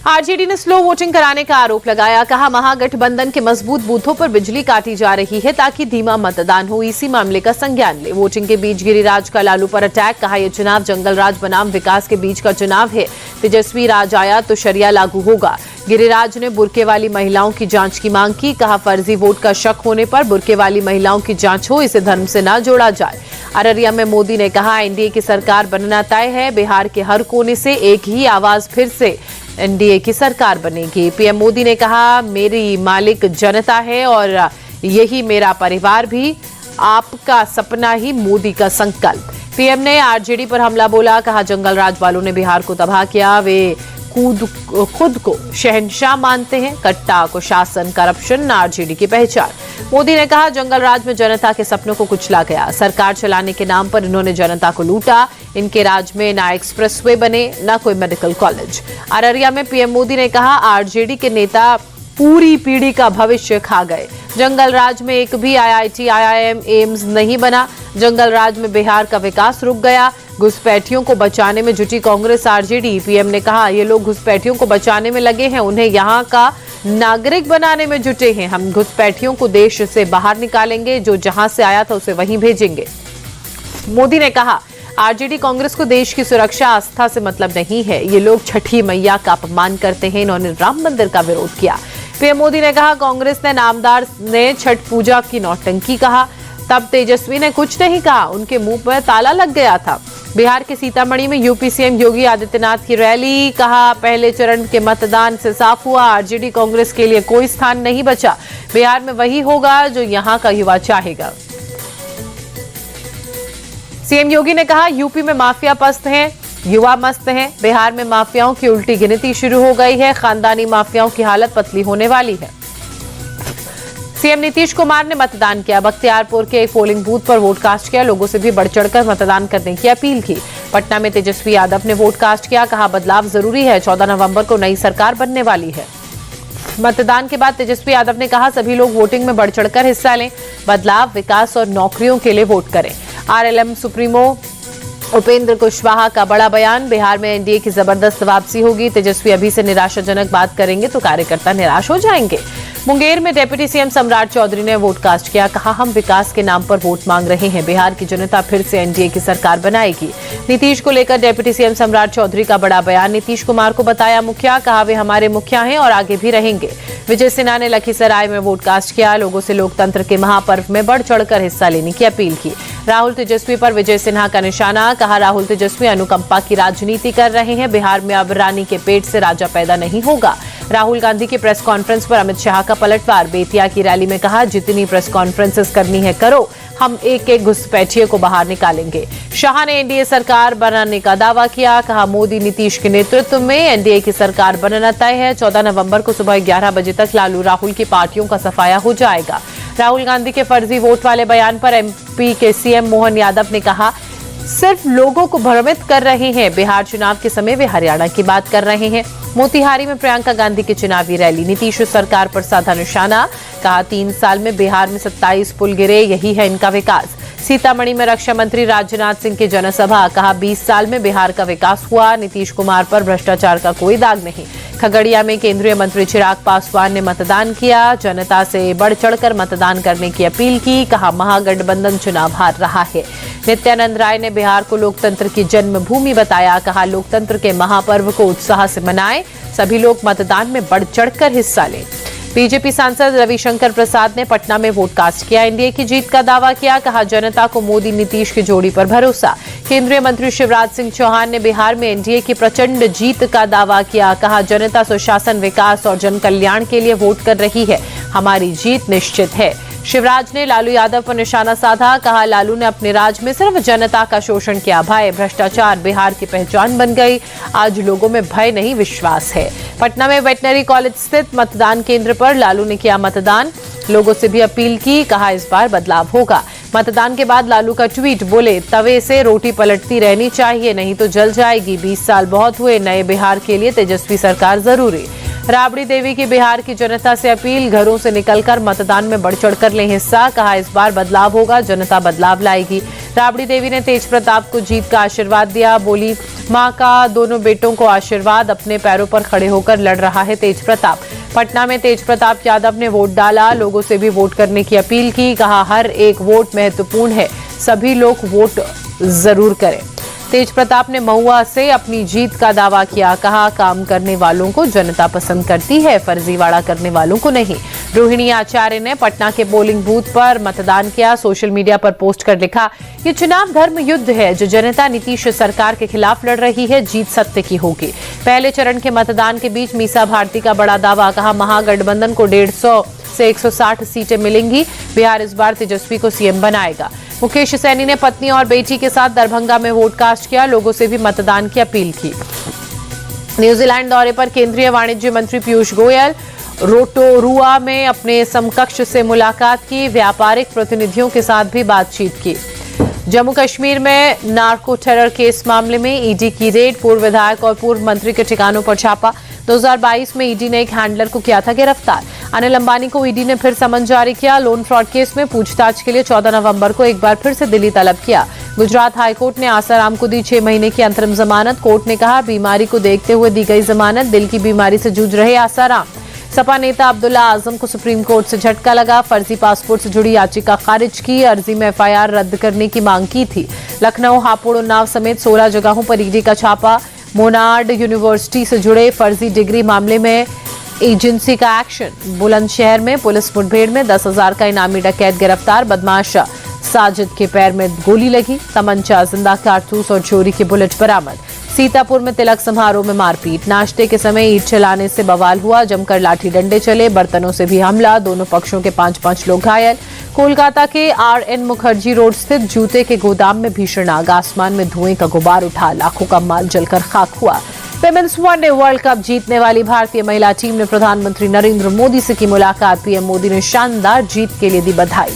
RJD ने slow voting कराने का आरोप लगाया। कहा महागठबंधन के मजबूत बूथों पर बिजली काटी जा रही है ताकि धीमा मतदान हो। इसी मामले का संज्ञान ले। वोटिंग के बीच गिरिराज का लालू पर अटैक। कहा यह चुनाव जंगलराज बनाम विकास के बीच का चुनाव है। तेजस्वी राज आया तो शरिया लागू होगा। गिरिराज ने बुर्के वाली महिलाओं की जांच की मांग की। कहा फर्जी वोट का शक होने पर बुर्के वाली महिलाओं की जांच हो, इसे धर्म से न जोड़ा जाए। अररिया में मोदी ने कहा एनडीए की सरकार बनना तय है। बिहार के हर कोने से एक ही आवाज फिर से एनडीए की सरकार बनेगी। पीएम मोदी ने कहा मेरी मालिक जनता है और यही मेरा परिवार भी। आपका सपना ही मोदी का संकल्प। पीएम ने आरजेडी पर हमला बोला। कहा जंगलराज वालों ने बिहार को तबाह किया। वे खुद को शहंशाह मानते हैं। कट्टा कुशासन करप्शन आरजेडी की पहचान। मोदी ने कहा जंगलराज में जनता के सपनों को कुचला गया। सरकार चलाने के नाम पर इन्होंने जनता को लूटा। इनके राज में ना एक्सप्रेसवे बने ना कोई मेडिकल कॉलेज। अररिया में पीएम मोदी ने कहा आरजेडी के नेता पूरी पीढ़ी का भविष्य खा गए। जंगल राज में एक भी आईआईटी, आईआईएम, एम्स नहीं बना। जंगल राज में बिहार का विकास रुक गया। घुसपैठियों को बचाने में जुटी कांग्रेस आरजेडी। पीएम ने कहा ये लोग घुसपैठियों को बचाने में लगे हैं, उन्हें यहाँ का नागरिक बनाने में जुटे हैं। हम घुसपैठियों को देश से बाहर निकालेंगे, जो जहां से आया था उसे वहीं भेजेंगे। मोदी ने कहा आरजेडी कांग्रेस को देश की सुरक्षा आस्था से मतलब नहीं है। ये लोग छठी मैया का अपमान करते हैं। इन्होंने राम मंदिर का विरोध किया। पीएम मोदी ने कहा कांग्रेस ने नामदार ने छठ पूजा की नौटंकी कहा। तब तेजस्वी ने कुछ नहीं कहा, उनके मुंह पर ताला लग गया था। बिहार के सीतामढ़ी में यूपी सीएम योगी आदित्यनाथ की रैली। कहा पहले चरण के मतदान से साफ हुआ आरजेडी कांग्रेस के लिए कोई स्थान नहीं बचा। बिहार में वही होगा जो यहाँ का युवा चाहेगा। सीएम योगी ने कहा यूपी में माफिया पस्त हैं, युवा मस्त हैं। बिहार में माफियाओं की उल्टी गिनती शुरू हो गई है। खानदानी माफियाओं की हालत पतली होने वाली है। सीएम नीतीश कुमार ने मतदान किया। बख्तियारपुर के एक पोलिंग बूथ पर वोट कास्ट किया। लोगों से भी बढ़ चढ़कर मतदान करने की अपील की। पटना में तेजस्वी यादव ने वोट कास्ट किया। कहा बदलाव जरूरी है। 14 नवंबर को नई सरकार बनने वाली है। मतदान के बाद तेजस्वी यादव ने कहा सभी लोग वोटिंग में बढ़ चढ़कर हिस्सा लें। बदलाव, विकास और नौकरियों के लिए वोट करें। आरएलएम सुप्रीमो उपेंद्र कुशवाहा का बड़ा बयान। बिहार में एनडीए की जबरदस्त वापसी होगी। तेजस्वी अभी से निराशाजनक बात करेंगे तो कार्यकर्ता निराश हो जाएंगे। मुंगेर में डिप्टी सीएम सम्राट चौधरी ने वोट कास्ट किया। कहा हम विकास के नाम पर वोट मांग रहे हैं। बिहार की जनता फिर से एनडीए की सरकार बनाएगी। नीतीश को लेकर डिप्टी सीएम सम्राट चौधरी का बड़ा बयान। नीतीश कुमार को बताया मुखिया। कहा वे हमारे मुखिया हैं और आगे भी रहेंगे। विजय सिन्हा ने लखीसराय में वोट कास्ट किया। लोगों से लोकतंत्र के महापर्व में बढ़ चढ़कर हिस्सा लेने की अपील की। राहुल तेजस्वी पर विजय सिन्हा का निशाना। कहा राहुल तेजस्वी अनुकंपा की राजनीति कर रहे हैं। बिहार में अब रानी के पेट से राजा पैदा नहीं होगा। राहुल गांधी की प्रेस कॉन्फ्रेंस पर अमित शाह का पलटवार। बेतिया की रैली में कहा जितनी प्रेस कॉन्फ्रेंसेस करनी है करो, हम एक एक घुसपैठिए को बाहर निकालेंगे। शाह ने एनडीए सरकार बनाने का दावा किया। कहा मोदी नीतीश के नेतृत्व में एनडीए की सरकार बनना तय है। 14 नवंबर को सुबह 11 बजे तक लालू राहुल की पार्टियों का सफाया हो जाएगा। राहुल गांधी के फर्जी वोट वाले बयान पर एमपी के सीएम मोहन यादव ने कहा सिर्फ लोगों को भ्रमित कर रहे हैं। बिहार चुनाव के समय वे हरियाणा की बात कर रहे हैं। मोतिहारी में प्रियंका गांधी की चुनावी रैली। नीतीश सरकार पर साधा निशाना। कहा 3 साल में बिहार में 27 पुल गिरे, यही है इनका विकास। सीतामढ़ी में रक्षा मंत्री राजनाथ सिंह की जनसभा। कहा 20 साल में बिहार का विकास हुआ। नीतीश कुमार पर भ्रष्टाचार का कोई दाग नहीं। खगड़िया में केंद्रीय मंत्री चिराग पासवान ने मतदान किया। जनता से बढ़ चढ़कर मतदान करने की अपील की। कहा महागठबंधन चुनाव हार रहा है। नित्यानंद राय ने बिहार को लोकतंत्र की जन्मभूमि बताया। कहा लोकतंत्र के महापर्व को उत्साह से मनाएं। सभी लोग मतदान में बढ़ चढ़कर हिस्सा लें। बीजेपी सांसद रविशंकर प्रसाद ने पटना में वोट कास्ट किया। एनडीए की जीत का दावा किया। कहा जनता को मोदी नीतीश की जोड़ी पर भरोसा। केंद्रीय मंत्री शिवराज सिंह चौहान ने बिहार में एनडीए की प्रचंड जीत का दावा किया। कहा जनता सुशासन, विकास और जन कल्याण के लिए वोट कर रही है। हमारी जीत निश्चित है। शिवराज ने लालू यादव पर निशाना साधा। कहा लालू ने अपने राज में सिर्फ जनता का शोषण किया। भय, भ्रष्टाचार बिहार की पहचान बन गई। आज लोगों में भय नहीं, विश्वास है। पटना में वेटनरी कॉलेज स्थित मतदान केंद्र पर लालू ने किया मतदान। लोगों से भी अपील की। कहा इस बार बदलाव होगा। मतदान के बाद लालू का ट्वीट। बोले तवे से रोटी पलटती रहनी चाहिए, नहीं तो जल जाएगी। 20 साल बहुत हुए, नए बिहार के लिए तेजस्वी सरकार जरूरी। राबड़ी देवी की बिहार की जनता से अपील। घरों से निकलकर मतदान में बढ़ चढ़कर लें हिस्सा। कहा इस बार बदलाव होगा, जनता बदलाव लाएगी। राबड़ी देवी ने तेज प्रताप को जीत का आशीर्वाद दिया। बोली मां का दोनों बेटों को आशीर्वाद, अपने पैरों पर खड़े होकर लड़ रहा है तेज प्रताप। पटना में तेज प्रताप यादव ने वोट डाला, लोगों से भी वोट करने की अपील की। कहा, हर एक वोट महत्वपूर्ण है, सभी लोग वोट जरूर करें। तेज प्रताप ने महुआ से अपनी जीत का दावा किया। कहा, काम करने वालों को जनता पसंद करती है, फर्जीवाड़ा करने वालों को नहीं। रोहिणी आचार्य ने पटना के पोलिंग बूथ पर मतदान किया। सोशल मीडिया पर पोस्ट कर लिखा, ये चुनाव धर्म युद्ध है, जो जनता नीतीश सरकार के खिलाफ लड़ रही है, जीत सत्य की होगी। पहले चरण के मतदान के बीच मीसा भारती का बड़ा दावा। कहा, महागठबंधन को 150 से 160 सीटें मिलेंगी, बिहार इस बार तेजस्वी को सीएम बनाएगा। मुकेश सैनी ने पत्नी और बेटी के साथ दरभंगा में वोट कास्ट किया, लोगों से भी मतदान की अपील की। न्यूजीलैंड दौरे पर केंद्रीय वाणिज्य मंत्री पीयूष गोयल, रोटोरुआ में अपने समकक्ष से मुलाकात की, व्यापारिक प्रतिनिधियों के साथ भी बातचीत की। जम्मू कश्मीर में नार्को टेरर केस मामले में ईडी की रेड, पूर्व विधायक और पूर्व मंत्री के ठिकानों पर छापा। 2022 में ईडी ने एक हैंडलर को किया था गिरफ्तार। अनिल अंबानी को ईडी ने फिर समन जारी किया। लोन फ्रॉड केस में पूछताछ के लिए 14 नवंबर को एक बार फिर से दिल्ली तलब किया। गुजरात हाईकोर्ट ने आसाराम को दी 6 महीने की अंतरिम जमानत। कोर्ट ने कहा, बीमारी को देखते हुए दी गई जमानत, दिल की बीमारी से जूझ रहे आसाराम। सपा नेता अब्दुल्ला आजम को सुप्रीम कोर्ट से झटका लगा। फर्जी पासपोर्ट से जुड़ी याचिका खारिज की, अर्जी में एफआईआर रद्द करने की मांग की थी। लखनऊ, हापुड़, उन्नाव समेत 16 जगहों पर ईडी का छापा। मोनार्ड यूनिवर्सिटी से जुड़े फर्जी डिग्री मामले में एजेंसी का एक्शन। बुलंदशहर में पुलिस मुठभेड़ में 10,000 का इनामी डकैत गिरफ्तार। बदमाश साजिद के पैर में गोली लगी। तमंचा, जिंदा कारतूस और चोरी की बुलेट बरामद। सीतापुर में तिलक समारोह में मारपीट। नाश्ते के समय ईंट चलाने से बवाल हुआ, जमकर लाठी डंडे चले, बर्तनों से भी हमला, दोनों पक्षों के 5-5 लोग घायल। कोलकाता के आरएन मुखर्जी रोड स्थित जूते के गोदाम में भीषण आग, आसमान में धुएं का गुबार उठा, लाखों का माल जलकर खाक हुआ। विमेंस वनडे वर्ल्ड कप जीतने वाली भारतीय महिला टीम ने प्रधानमंत्री नरेंद्र मोदी से की मुलाकात। पीएम मोदी ने शानदार जीत के लिए दी बधाई।